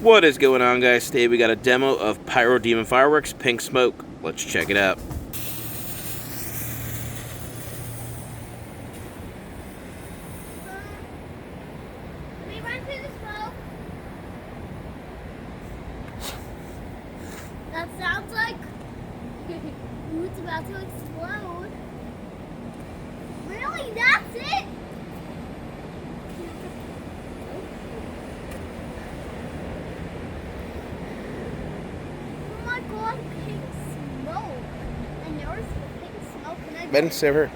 What is going on, guys? Today we got a demo of Pyro Demon Fireworks Pink Smoke. Let's check it out. Let me run through the smoke. That sounds like ooh, it's about to explode. Really? That's it? Oh my god, pink smoke. And yours is pink smoke. Ben, save her.